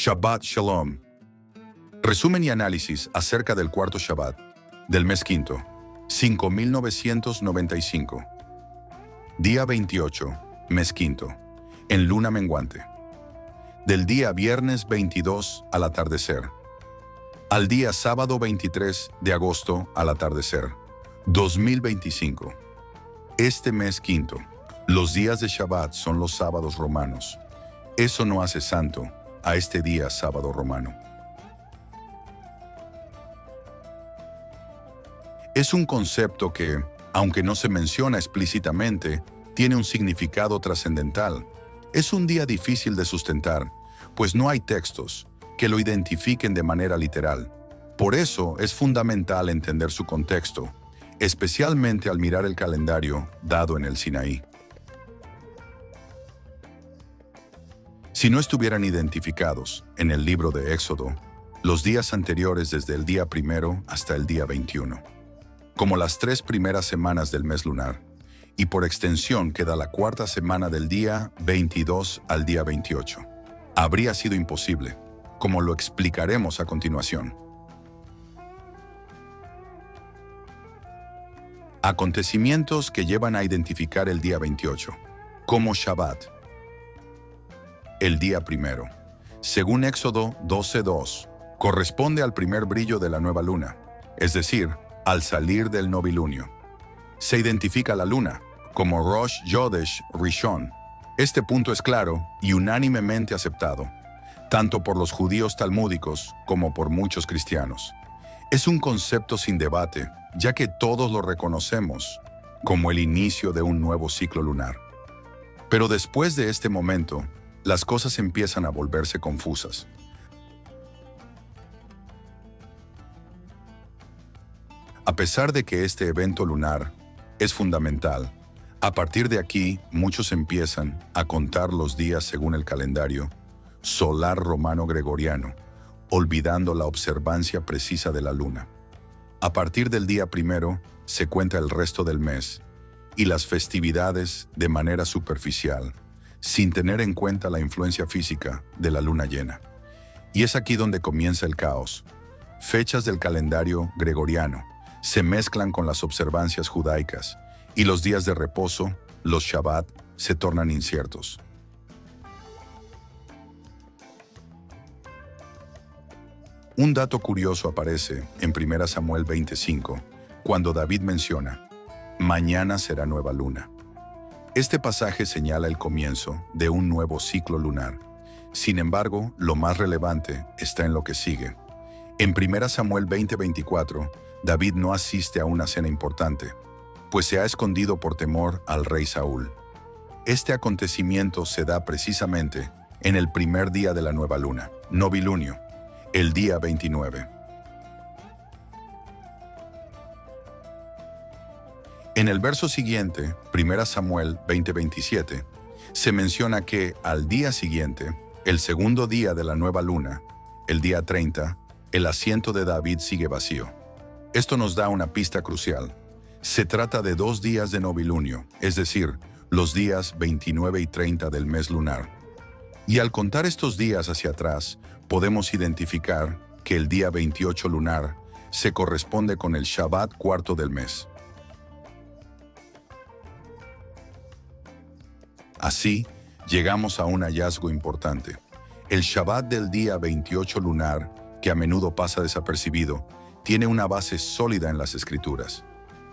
Shabbat Shalom. Resumen y análisis acerca del cuarto Shabbat del mes quinto, 5995. Día 28, mes quinto, en luna menguante. Del día viernes 22 al atardecer, al día sábado 23 de agosto al atardecer, 2025. Este mes quinto, los días de Shabbat son los sábados romanos. Eso no hace santo a este día sábado romano. Es un concepto que, aunque no se menciona explícitamente, tiene un significado trascendental. Es un día difícil de sustentar, pues no hay textos que lo identifiquen de manera literal. Por eso es fundamental entender su contexto, especialmente al mirar el calendario dado en el Sinaí. Si no estuvieran identificados en el libro de Éxodo, los días anteriores desde el día 1 hasta el día 21, como las 3 primeras semanas del mes lunar, y por extensión queda la cuarta semana del día 22 al día 28, habría sido imposible, como lo explicaremos a continuación. Acontecimientos que llevan a identificar el día 28 como Shabbat. El día 1, según Éxodo 12:2, corresponde al primer brillo de la nueva luna, es decir, al salir del novilunio. Se identifica la luna como Rosh Chodesh Rishon. Este punto es claro y unánimemente aceptado, tanto por los judíos talmúdicos como por muchos cristianos. Es un concepto sin debate, ya que todos lo reconocemos como el inicio de un nuevo ciclo lunar. Pero después de este momento, las cosas empiezan a volverse confusas. A pesar de que este evento lunar es fundamental, a partir de aquí muchos empiezan a contar los días según el calendario solar romano gregoriano, olvidando la observancia precisa de la luna. A partir del día 1 se cuenta el resto del mes y las festividades de manera superficial, sin tener en cuenta la influencia física de la luna llena. Y es aquí donde comienza el caos. Fechas del calendario gregoriano se mezclan con las observancias judaicas y los días de reposo, los Shabbat, se tornan inciertos. Un dato curioso aparece en 1 Samuel 25, cuando David menciona: mañana será nueva luna. Este pasaje señala el comienzo de un nuevo ciclo lunar. Sin embargo, lo más relevante está en lo que sigue. En 1 Samuel 20:24, David no asiste a una cena importante, pues se ha escondido por temor al rey Saúl. Este acontecimiento se da precisamente en el primer día de la nueva luna, novilunio, el día 29. En el verso siguiente, 1 Samuel 20:27, se menciona que al día siguiente, el segundo día de la nueva luna, el día 30, el asiento de David sigue vacío. Esto nos da una pista crucial. Se trata de 2 días de novilunio, es decir, los días 29 y 30 del mes lunar. Y al contar estos días hacia atrás, podemos identificar que el día 28 lunar se corresponde con el Shabbat cuarto del mes. Así, llegamos a un hallazgo importante. El Shabbat del día 28 lunar, que a menudo pasa desapercibido, tiene una base sólida en las Escrituras.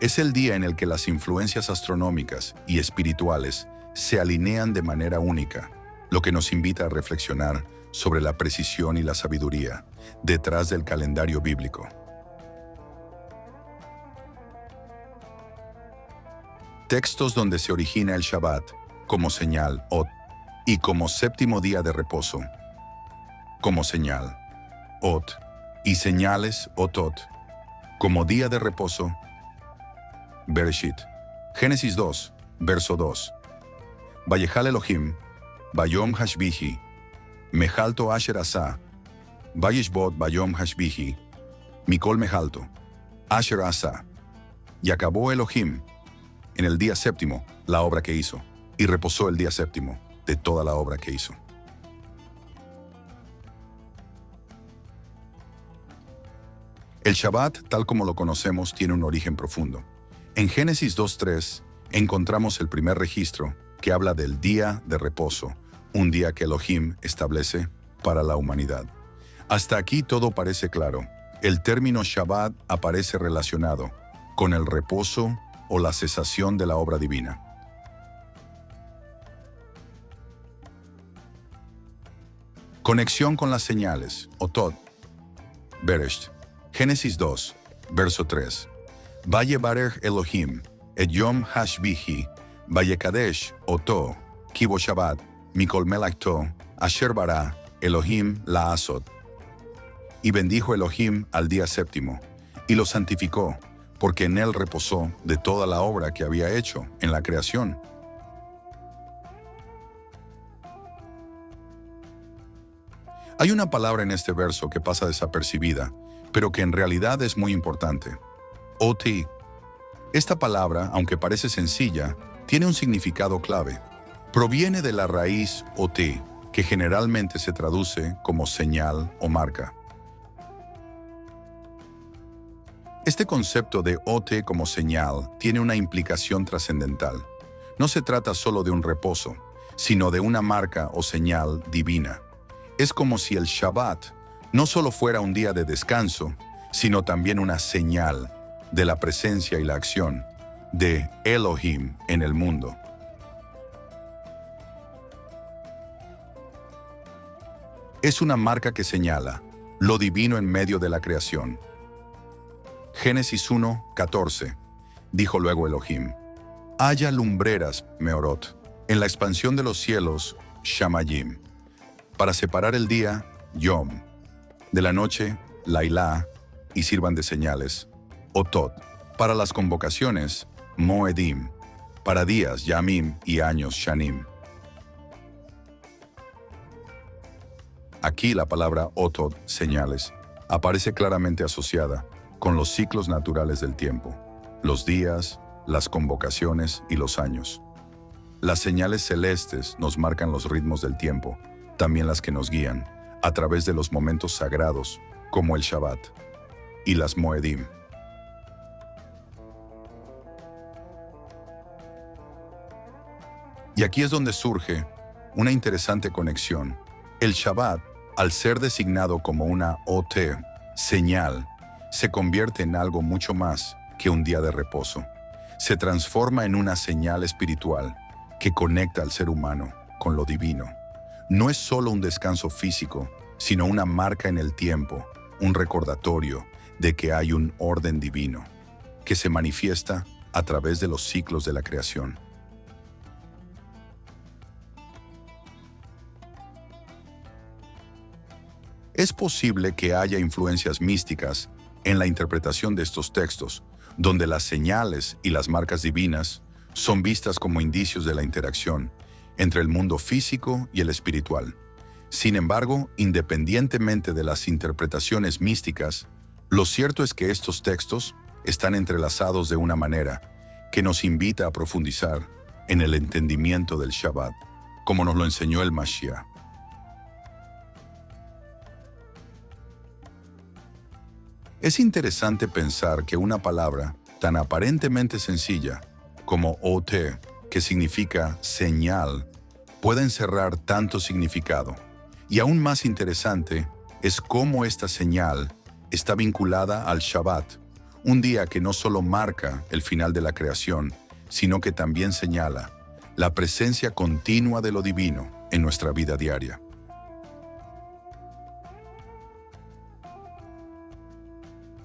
Es el día en el que las influencias astronómicas y espirituales se alinean de manera única, lo que nos invita a reflexionar sobre la precisión y la sabiduría detrás del calendario bíblico. Textos donde se origina el Shabbat como señal, Ot, y como séptimo día de reposo, como señal, Ot, y señales, Otot, como día de reposo, Bereshit. Génesis 2, verso 2. Vayejal Elohim, Bayom Hashbihi, Mehalto Asher Asa, Vayishbot Bayom Hashbihi, Mikol Mehalto, Asher Asa. Y acabó Elohim en el día séptimo la obra que hizo, y reposó el día séptimo de toda la obra que hizo. El Shabbat, tal como lo conocemos, tiene un origen profundo. En Génesis 2:3 encontramos el primer registro que habla del día de reposo, un día que Elohim establece para la humanidad. Hasta aquí todo parece claro. El término Shabbat aparece relacionado con el reposo o la cesación de la obra divina. Conexión con las señales, Otot. Beresh. Génesis 2, verso 3. Vayebarech Elohim, et Yom Hashbihi, Vayekadesh, Oto, Kibo Shabbat, Mikol Melachto, Asher bara, Elohim Laasot. Y bendijo Elohim al día séptimo, y lo santificó, porque en él reposó de toda la obra que había hecho en la creación. Hay una palabra en este verso que pasa desapercibida, pero que en realidad es muy importante. Oti. Esta palabra, aunque parece sencilla, tiene un significado clave. Proviene de la raíz oti, que generalmente se traduce como señal o marca. Este concepto de ote como señal tiene una implicación trascendental. No se trata solo de un reposo, sino de una marca o señal divina. Es como si el Shabbat no solo fuera un día de descanso, sino también una señal de la presencia y la acción de Elohim en el mundo. Es una marca que señala lo divino en medio de la creación. Génesis 1:14. Dijo luego Elohim: haya lumbreras, Meorot, en la expansión de los cielos, Shamayim, para separar el día, Yom, de la noche, Lailá, y sirvan de señales, Otot, para las convocaciones, Moedim, para días, Yamim, y años, Shanim. Aquí la palabra Otot, señales, aparece claramente asociada con los ciclos naturales del tiempo, los días, las convocaciones y los años. Las señales celestes nos marcan los ritmos del tiempo, también las que nos guían, a través de los momentos sagrados, como el Shabbat, y las Moedim. Y aquí es donde surge una interesante conexión. El Shabbat, al ser designado como una OT, señal, se convierte en algo mucho más que un día de reposo. Se transforma en una señal espiritual que conecta al ser humano con lo divino. No es solo un descanso físico, sino una marca en el tiempo, un recordatorio de que hay un orden divino, que se manifiesta a través de los ciclos de la creación. Es posible que haya influencias místicas en la interpretación de estos textos, donde las señales y las marcas divinas son vistas como indicios de la interacción entre el mundo físico y el espiritual. Sin embargo, independientemente de las interpretaciones místicas, lo cierto es que estos textos están entrelazados de una manera que nos invita a profundizar en el entendimiento del Shabbat, como nos lo enseñó el Mashiach. Es interesante pensar que una palabra tan aparentemente sencilla como Ote, que significa señal, puede encerrar tanto significado. Y aún más interesante es cómo esta señal está vinculada al Shabbat, un día que no solo marca el final de la creación, sino que también señala la presencia continua de lo divino en nuestra vida diaria.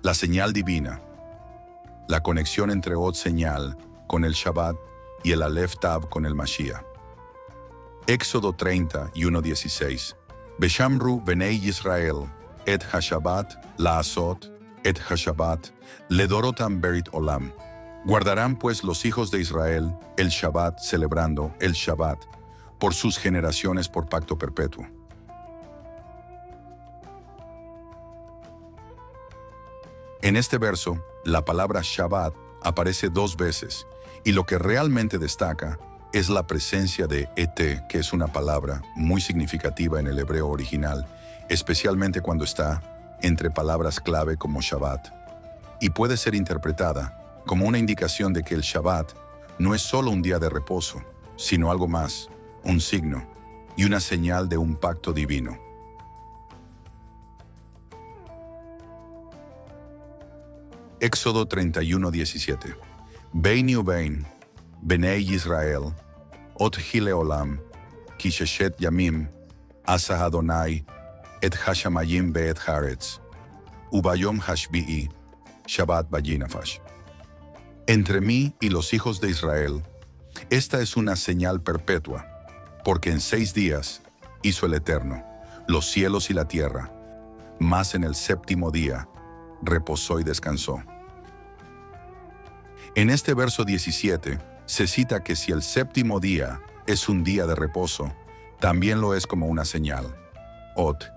La señal divina, la conexión entre Od señal con el Shabbat y el Aleph Tav con el Mashiach. Éxodo 30 y 1:16. Beshamru Benei Yisrael, et Hashabbat, Laasot, et Hashabbat, Ledorotam Berit Olam. Guardarán pues los hijos de Israel el Shabbat, celebrando el Shabbat, por sus generaciones por pacto perpetuo. En este verso, la palabra Shabbat aparece 2 veces, y lo que realmente destaca es la presencia de Ete, que es una palabra muy significativa en el hebreo original, especialmente cuando está entre palabras clave como Shabbat, y puede ser interpretada como una indicación de que el Shabbat no es solo un día de reposo, sino algo más, un signo y una señal de un pacto divino. Éxodo 31:17. Beini ubein, Benei Israel, ot hile olam, kisheshet yamim, asa Adonai, et hashamayim beet haaretz, ubayom hashbi'i, Shabbat bayinafash. Entre mí y los hijos de Israel, esta es una señal perpetua, porque en 6 días hizo el Eterno los cielos y la tierra, mas en el 7º día reposó y descansó. En este verso 17 se cita que si el 7º día es un día de reposo, también lo es como una señal. Ot.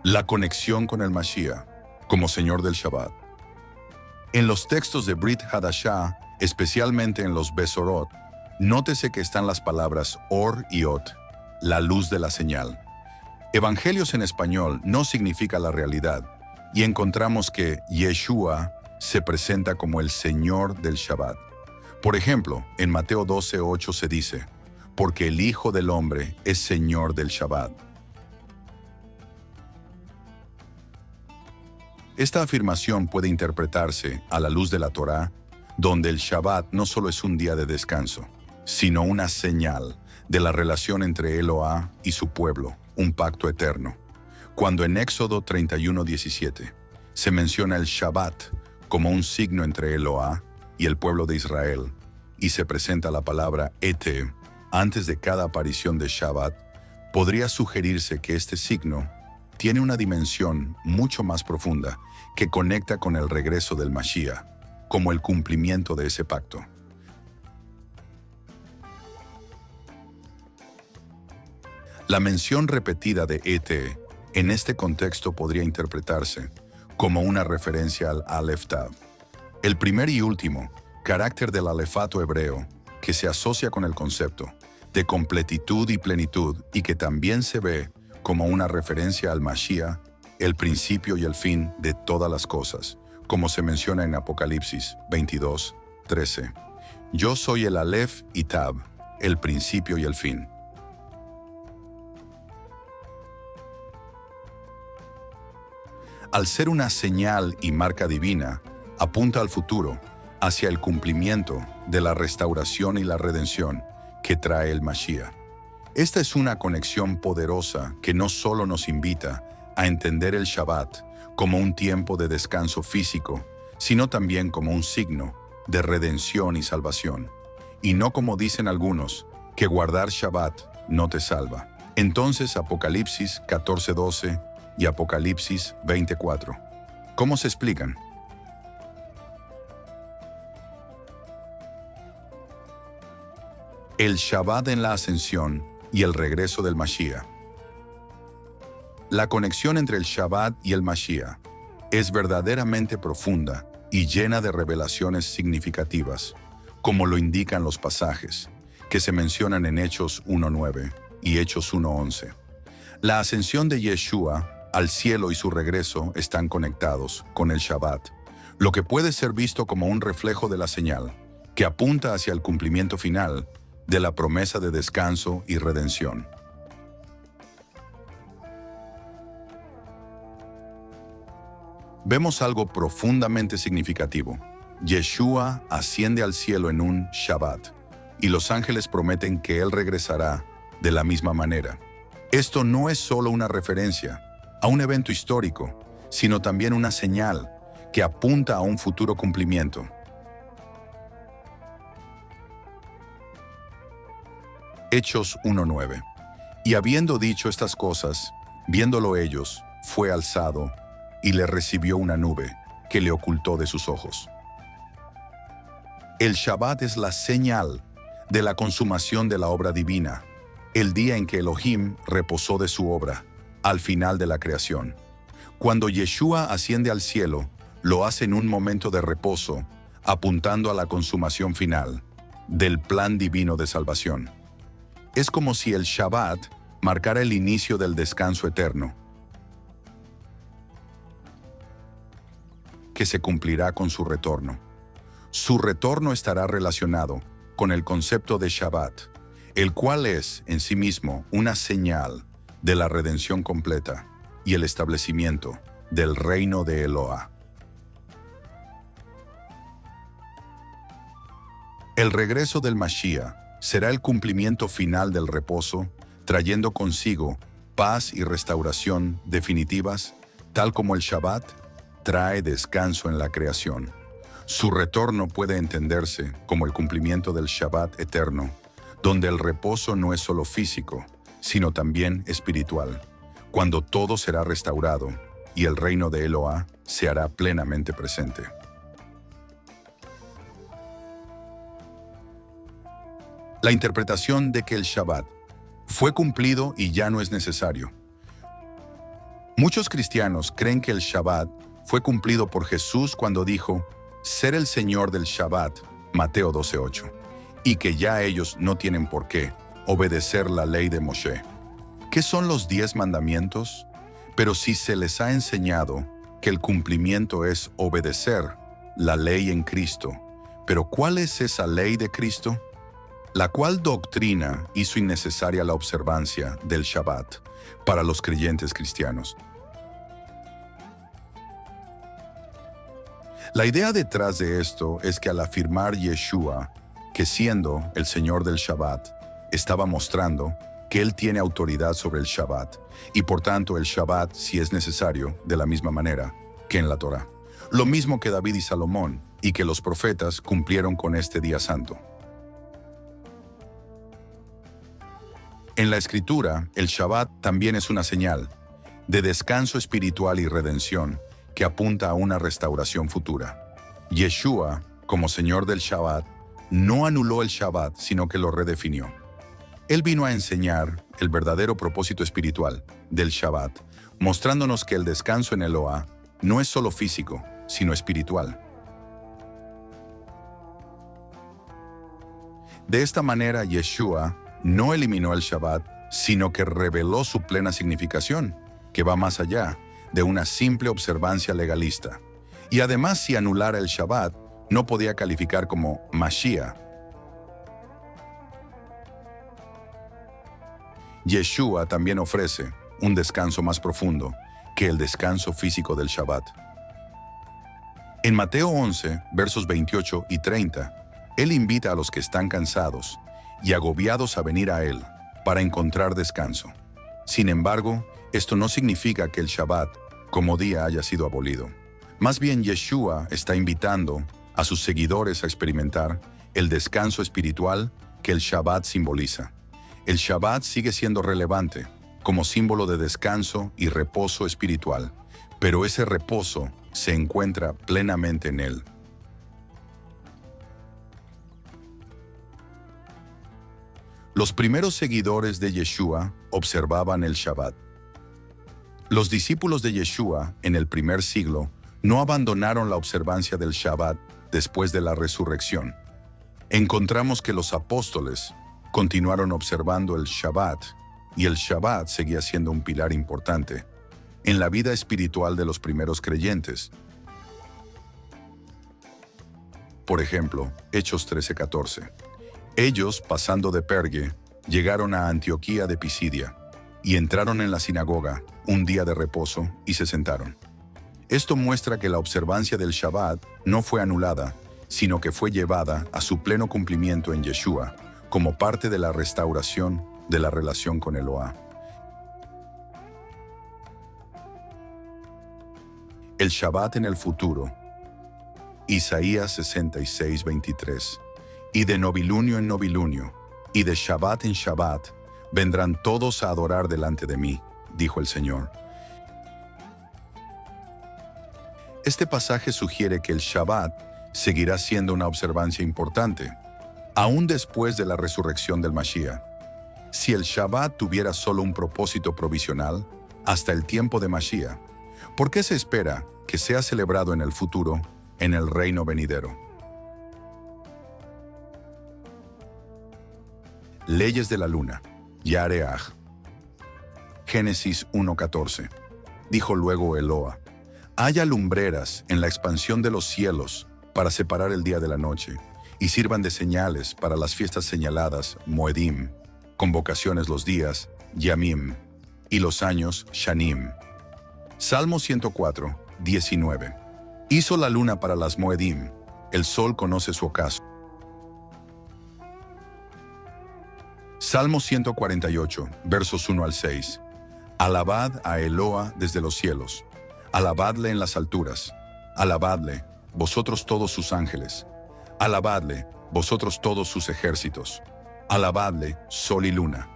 La conexión con el Mashiach como Señor del Shabbat. En los textos de Brit Hadashah, especialmente en los Besorot, nótese que están las palabras Or y Ot, la luz de la señal. Evangelios en español no significa la realidad, y encontramos que Yeshua se presenta como el Señor del Shabbat. Por ejemplo, en Mateo 12:8 se dice, porque el Hijo del Hombre es Señor del Shabbat. Esta afirmación puede interpretarse a la luz de la Torá, donde el Shabbat no solo es un día de descanso, sino una señal de la relación entre Eloá y su pueblo, un pacto eterno. Cuando en Éxodo 31:17 se menciona el Shabbat como un signo entre Eloá y el pueblo de Israel, y se presenta la palabra Ete antes de cada aparición de Shabbat, podría sugerirse que este signo tiene una dimensión mucho más profunda que conecta con el regreso del Mashiach, como el cumplimiento de ese pacto. La mención repetida de Ete en este contexto podría interpretarse como una referencia al Aleph Tav, el primer y último carácter del alefato hebreo que se asocia con el concepto de completitud y plenitud y que también se ve como una referencia al Mashiach, el principio y el fin de todas las cosas, como se menciona en Apocalipsis 22:13. Yo soy el Aleph y Tab, el principio y el fin. Al ser una señal y marca divina, apunta al futuro, hacia el cumplimiento de la restauración y la redención que trae el Mashiach. Esta es una conexión poderosa que no solo nos invita a entender el Shabbat como un tiempo de descanso físico, sino también como un signo de redención y salvación. Y no como dicen algunos, que guardar Shabbat no te salva. Entonces Apocalipsis 14:12 y Apocalipsis 20:4. ¿Cómo se explican? El Shabbat en la ascensión y el regreso del Mashiach. La conexión entre el Shabbat y el Mashiach es verdaderamente profunda y llena de revelaciones significativas, como lo indican los pasajes que se mencionan en Hechos 1:9 y Hechos 1:11. La ascensión de Yeshua al cielo y su regreso están conectados con el Shabbat, lo que puede ser visto como un reflejo de la señal que apunta hacia el cumplimiento final de la promesa de descanso y redención. Vemos algo profundamente significativo. Yeshua asciende al cielo en un Shabbat, y los ángeles prometen que Él regresará de la misma manera. Esto no es solo una referencia a un evento histórico, sino también una señal que apunta a un futuro cumplimiento. Hechos 1:9. Y habiendo dicho estas cosas, viéndolo ellos, fue alzado, y le recibió una nube que le ocultó de sus ojos. El Shabbat es la señal de la consumación de la obra divina, el día en que Elohim reposó de su obra, al final de la creación. Cuando Yeshua asciende al cielo, lo hace en un momento de reposo, apuntando a la consumación final del plan divino de salvación. Es como si el Shabbat marcara el inicio del descanso eterno. que se cumplirá con su retorno. Su retorno estará relacionado con el concepto de Shabbat, el cual es en sí mismo una señal de la redención completa y el establecimiento del reino de Eloah. El regreso del Mashiach será el cumplimiento final del reposo, trayendo consigo paz y restauración definitivas, tal como el Shabbat trae descanso en la creación. Su retorno puede entenderse como el cumplimiento del Shabbat eterno, donde el reposo no es solo físico, sino también espiritual, cuando todo será restaurado y el reino de Eloah se hará plenamente presente. La interpretación de que el Shabbat fue cumplido y ya no es necesario. Muchos cristianos creen que el Shabbat fue cumplido por Jesús cuando dijo, ser el Señor del Shabbat, Mateo 12:8, y que ya ellos no tienen por qué obedecer la ley de Moshe. ¿Qué son los 10 mandamientos? Pero si se les ha enseñado que el cumplimiento es obedecer la ley en Cristo, ¿pero cuál es esa ley de Cristo? La cual doctrina hizo innecesaria la observancia del Shabbat para los creyentes cristianos. La idea detrás de esto es que al afirmar Yeshua, que siendo el Señor del Shabbat, estaba mostrando que Él tiene autoridad sobre el Shabbat, y por tanto el Shabbat, si es necesario, de la misma manera que en la Torá. Lo mismo que David y Salomón, y que los profetas cumplieron con este día santo. En la Escritura, el Shabbat también es una señal de descanso espiritual y redención que apunta a una restauración futura. Yeshua, como Señor del Shabbat, no anuló el Shabbat, sino que lo redefinió. Él vino a enseñar el verdadero propósito espiritual del Shabbat, mostrándonos que el descanso en Eloah no es solo físico, sino espiritual. De esta manera, Yeshua no eliminó el Shabbat, sino que reveló su plena significación, que va más allá de una simple observancia legalista. Y además, si anulara el Shabbat, no podía calificar como Mashiach. Yeshua también ofrece un descanso más profundo que el descanso físico del Shabbat. En Mateo 11, versos 28 y 30, Él invita a los que están cansados y agobiados a venir a Él para encontrar descanso. Sin embargo, esto no significa que el Shabbat como día haya sido abolido. Más bien, Yeshua está invitando a sus seguidores a experimentar el descanso espiritual que el Shabbat simboliza. El Shabbat sigue siendo relevante como símbolo de descanso y reposo espiritual, pero ese reposo se encuentra plenamente en Él. Los primeros seguidores de Yeshua observaban el Shabbat. Los discípulos de Yeshua en el primer siglo no abandonaron la observancia del Shabbat después de la resurrección. Encontramos que los apóstoles continuaron observando el Shabbat, y el Shabbat seguía siendo un pilar importante en la vida espiritual de los primeros creyentes. Por ejemplo, Hechos 13:14. Ellos, pasando de Perge, llegaron a Antioquía de Pisidia y entraron en la sinagoga un día de reposo y se sentaron. Esto muestra que la observancia del Shabbat no fue anulada, sino que fue llevada a su pleno cumplimiento en Yeshua, como parte de la restauración de la relación con Eloah. El Shabbat en el futuro. Isaías 66:23. Y de novilunio en novilunio, y de Shabbat en Shabbat, vendrán todos a adorar delante de mí, dijo el Señor. Este pasaje sugiere que el Shabbat seguirá siendo una observancia importante, aún después de la resurrección del Mashiach. Si el Shabbat tuviera solo un propósito provisional, hasta el tiempo de Mashiach, ¿por qué se espera que sea celebrado en el futuro, en el reino venidero? Leyes de la luna, Yareaj. Génesis 1:14. Dijo luego Eloah: Haya lumbreras en la expansión de los cielos para separar el día de la noche, y sirvan de señales para las fiestas señaladas, Moedim, convocaciones los días, Yamim, y los años, Shanim. Salmo 104, 19. Hizo la luna para las Moedim, el sol conoce su ocaso. Salmo 148, versos 1 al 6. Alabad a Eloa desde los cielos, alabadle en las alturas, alabadle, vosotros todos sus ángeles, alabadle, vosotros todos sus ejércitos, alabadle, sol y luna,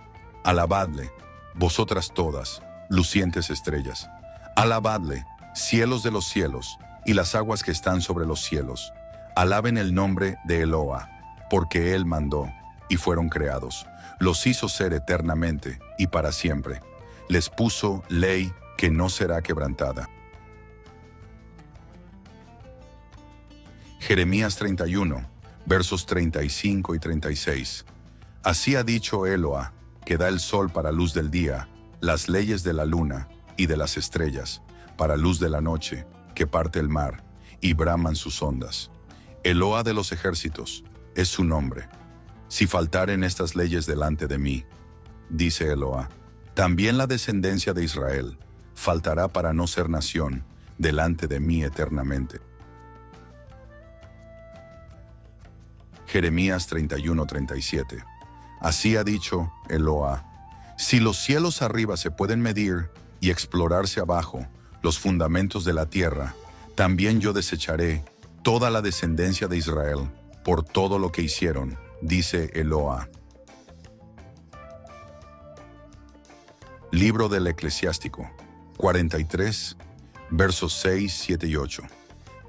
alabadle, vosotras todas, lucientes estrellas, alabadle, cielos de los cielos, y las aguas que están sobre los cielos, alaben el nombre de Eloa, porque Él mandó, y fueron creados, los hizo ser eternamente y para siempre, les puso ley que no será quebrantada. Jeremías 31, versos 35 y 36. Así ha dicho Eloa, que da el sol para luz del día, las leyes de la luna y de las estrellas, para luz de la noche, que parte el mar, y braman sus ondas. Eloa de los ejércitos, es su nombre. Si faltaren estas leyes delante de mí, dice Eloa, también la descendencia de Israel faltará para no ser nación delante de mí eternamente. Jeremías 31:37. Así ha dicho Eloa, si los cielos arriba se pueden medir y explorarse abajo los fundamentos de la tierra, también yo desecharé toda la descendencia de Israel por todo lo que hicieron, dice Eloa. Libro del Eclesiástico, 43, versos 6, 7 y 8.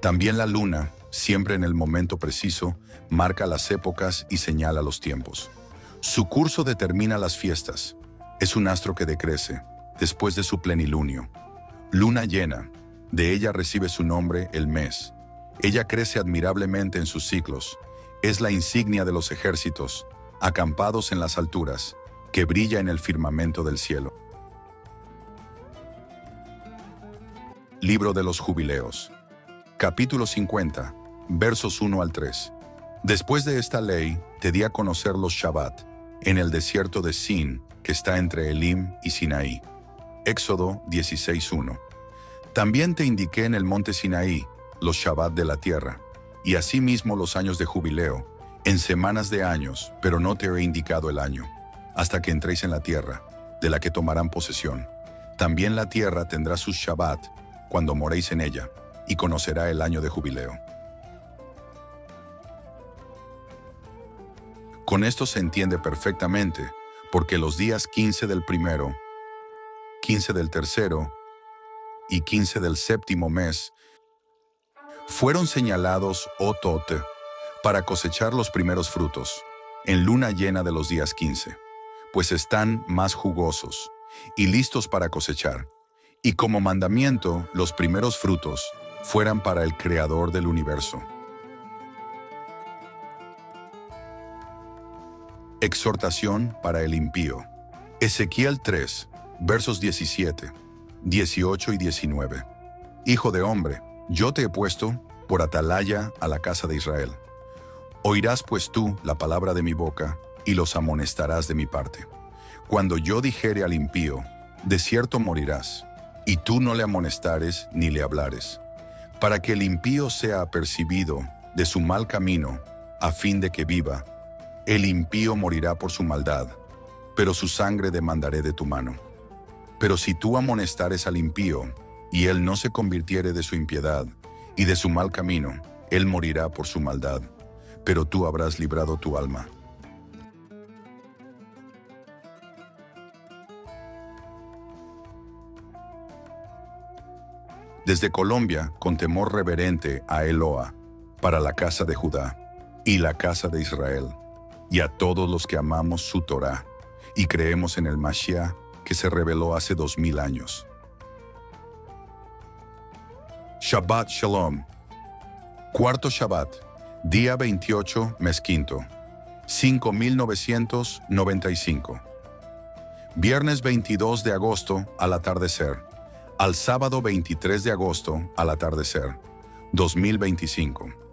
También la luna, siempre en el momento preciso, marca las épocas y señala los tiempos. Su curso determina las fiestas. Es un astro que decrece, después de su plenilunio. Luna llena, de ella recibe su nombre el mes. Ella crece admirablemente en sus ciclos. Es la insignia de los ejércitos, acampados en las alturas, que brilla en el firmamento del cielo. Libro de los Jubileos, capítulo 50, versos 1 al 3. Después de esta ley, te di a conocer los Shabbat, en el desierto de Sin, que está entre Elim y Sinaí. Éxodo 16:1. También te indiqué en el monte Sinaí los Shabbat de la tierra, y asimismo los años de jubileo, en semanas de años, pero no te he indicado el año, hasta que entréis en la tierra, de la que tomarán posesión. También la tierra tendrá sus Shabbat, cuando moréis en ella, y conocerá el año de jubileo. Con esto se entiende perfectamente, porque los días 15 del primero, 15 del tercero y 15 del séptimo mes fueron señalados Otot para cosechar los primeros frutos, en luna llena de los días 15, pues están más jugosos y listos para cosechar, y como mandamiento los primeros frutos fueran para el Creador del universo. Exhortación para el impío. Ezequiel 3, versos 17, 18 y 19. Hijo de hombre, yo te he puesto por atalaya a la casa de Israel. Oirás pues tú la palabra de mi boca, y los amonestarás de mi parte. Cuando yo dijere al impío, de cierto morirás, y tú no le amonestares ni le hablares, para que el impío sea apercibido de su mal camino, a fin de que viva. El impío morirá por su maldad, pero su sangre demandaré de tu mano. Pero si tú amonestares al impío, y él no se convirtiere de su impiedad, y de su mal camino, él morirá por su maldad, pero tú habrás librado tu alma. Desde Colombia, con temor reverente a Eloa, para la casa de Judá y la casa de Israel, y a todos los que amamos su Torá, y creemos en el Mashiach que se reveló hace 2000 años. Shabbat Shalom. Cuarto Shabbat, día 28, mes quinto, 5995. Viernes 22 de agosto al atardecer. al sábado 23 de agosto al atardecer, 2025.